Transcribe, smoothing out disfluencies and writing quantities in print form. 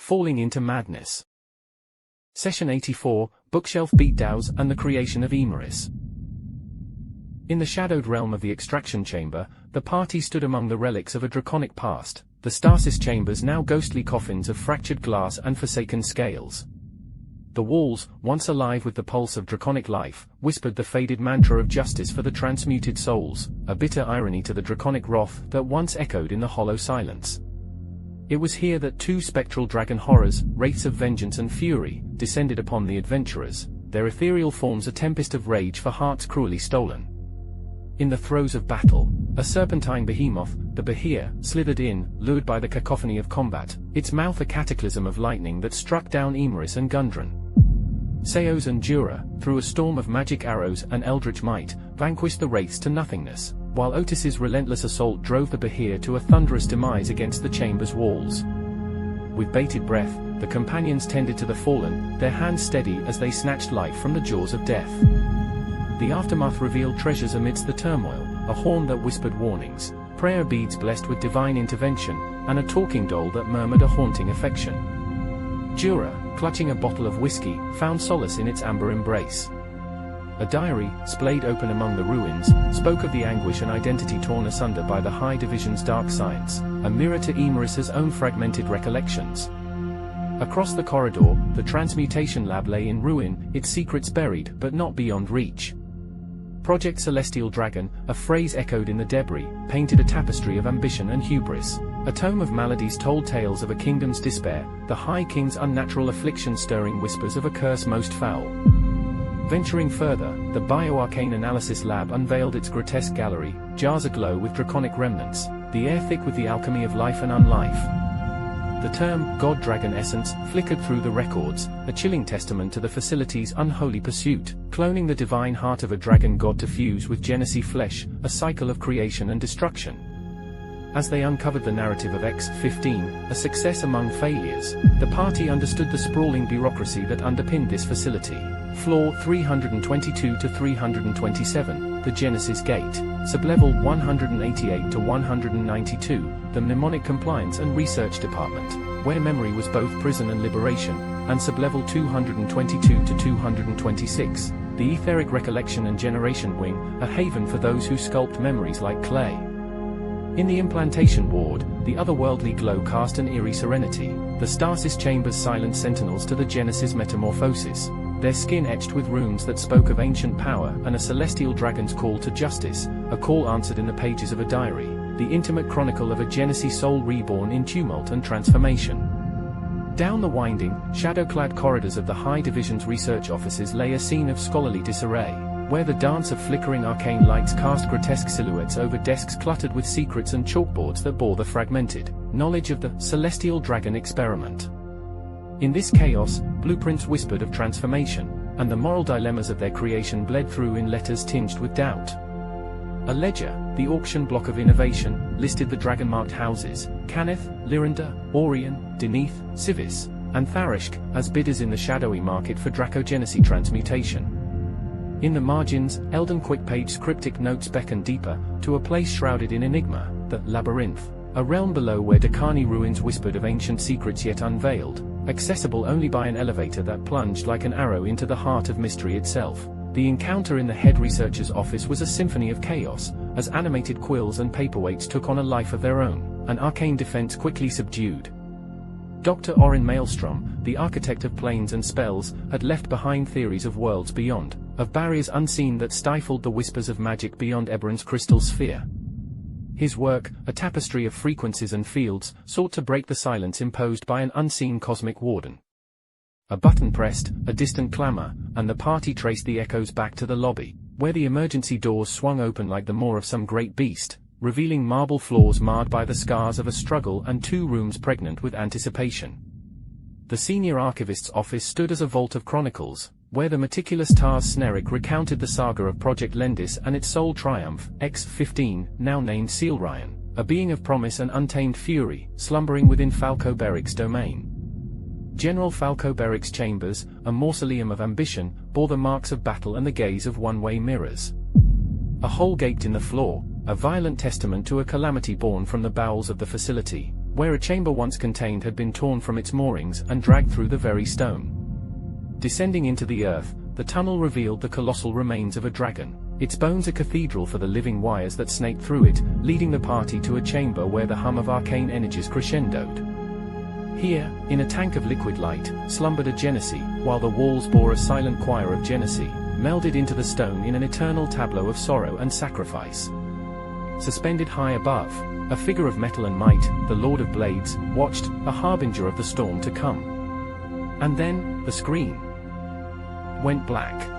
Falling into Madness. Session 84, Bookshelf Beatdowns and the Creation of Aemaris. In the shadowed realm of the extraction chamber, the party stood among the relics of a draconic past, the stasis chambers now ghostly coffins of fractured glass and forsaken scales. The walls, once alive with the pulse of draconic life, whispered the faded mantra of justice for the transmuted souls, a bitter irony to the draconic wrath that once echoed in the hollow silence. It was here that two spectral dragon horrors, wraiths of vengeance and fury, descended upon the adventurers, their ethereal forms a tempest of rage for hearts cruelly stolen. In the throes of battle, a serpentine behemoth, the behir, slithered in, lured by the cacophony of combat, its mouth a cataclysm of lightning that struck down Aemaris and Gundren. Ceios and Djura, through a storm of magic arrows and eldritch might, vanquished the wraiths to nothingness, while Otis's relentless assault drove the behir to a thunderous demise against the chamber's walls. With bated breath, the companions tended to the fallen, their hands steady as they snatched life from the jaws of death. The aftermath revealed treasures amidst the turmoil, a horn that whispered warnings, prayer beads blessed with divine intervention, and a talking doll that murmured a haunting affection. Djura, clutching a bottle of whiskey, found solace in its amber embrace. A diary, splayed open among the ruins, spoke of the anguish and identity torn asunder by the High Division's dark science, a mirror to Aemaris's own fragmented recollections. Across the corridor, the transmutation lab lay in ruin, its secrets buried but not beyond reach. Project Celestial Dragon, a phrase echoed in the debris, painted a tapestry of ambition and hubris. A tome of maladies told tales of a kingdom's despair, the High King's unnatural affliction stirring whispers of a curse most foul. Venturing further, the Bioarcane Analysis Lab unveiled its grotesque gallery, jars aglow with draconic remnants, the air thick with the alchemy of life and unlife. The term, God-Dragon Essence, flickered through the records, a chilling testament to the facility's unholy pursuit, cloning the divine heart of a dragon god to fuse with Genesee flesh, a cycle of creation and destruction. As they uncovered the narrative of X-15, a success among failures, the party understood the sprawling bureaucracy that underpinned this facility. Floor 322 to 327, the Genesis Gate, sublevel 188 to 192, the Mnemonic Compliance and Research Department, where memory was both prison and liberation, and sublevel 222 to 226, the Etheric Recollection and Generation Wing, a haven for those who sculpt memories like clay. In the implantation ward, the otherworldly glow cast an eerie serenity, the stasis chamber's silent sentinels to the Genesis metamorphosis, their skin etched with runes that spoke of ancient power and a celestial dragon's call to justice, a call answered in the pages of a diary, the intimate chronicle of a Genesee soul reborn in tumult and transformation. Down the winding, shadow-clad corridors of the High Division's research offices lay a scene of scholarly disarray, where the dance of flickering arcane lights cast grotesque silhouettes over desks cluttered with secrets and chalkboards that bore the fragmented knowledge of the celestial dragon experiment. In this chaos, blueprints whispered of transformation, and the moral dilemmas of their creation bled through in letters tinged with doubt. A ledger, the auction block of innovation, listed the dragon-marked houses, Caneth, Lyranda, Orion, Deneth, Civis, and Tharishk, as bidders in the shadowy market for Dracogenesy transmutation. In the margins, Elden Quickpage's cryptic notes beckoned deeper, to a place shrouded in enigma, the Labyrinth, a realm below where Dakani ruins whispered of ancient secrets yet unveiled, accessible only by an elevator that plunged like an arrow into the heart of mystery itself. The encounter in the head researcher's office was a symphony of chaos, as animated quills and paperweights took on a life of their own, an arcane defense quickly subdued. Dr. Orin Maelstrom, the architect of planes and spells, had left behind theories of worlds beyond, of barriers unseen that stifled the whispers of magic beyond Eberron's crystal sphere. His work, a tapestry of frequencies and fields, sought to break the silence imposed by an unseen cosmic warden. A button pressed, a distant clamor, and the party traced the echoes back to the lobby, where the emergency doors swung open like the maw of some great beast, revealing marble floors marred by the scars of a struggle and 2 rooms pregnant with anticipation. The senior archivist's office stood as a vault of chronicles, where the meticulous Tars Snerik recounted the saga of Project Lendis and its sole triumph, X-15, now named Sealryan, a being of promise and untamed fury, slumbering within Falco Beric's domain. General Falco Beric's chambers, a mausoleum of ambition, bore the marks of battle and the gaze of one-way mirrors. A hole gaped in the floor, a violent testament to a calamity born from the bowels of the facility, where a chamber once contained had been torn from its moorings and dragged through the very stone. Descending into the earth, the tunnel revealed the colossal remains of a dragon, its bones a cathedral for the living wires that snaked through it, leading the party to a chamber where the hum of arcane energies crescendoed. Here, in a tank of liquid light, slumbered a Genasi, while the walls bore a silent choir of Genasi, melded into the stone in an eternal tableau of sorrow and sacrifice. Suspended high above, a figure of metal and might, the Lord of Blades, watched, a harbinger of the storm to come. And then, the screen went black.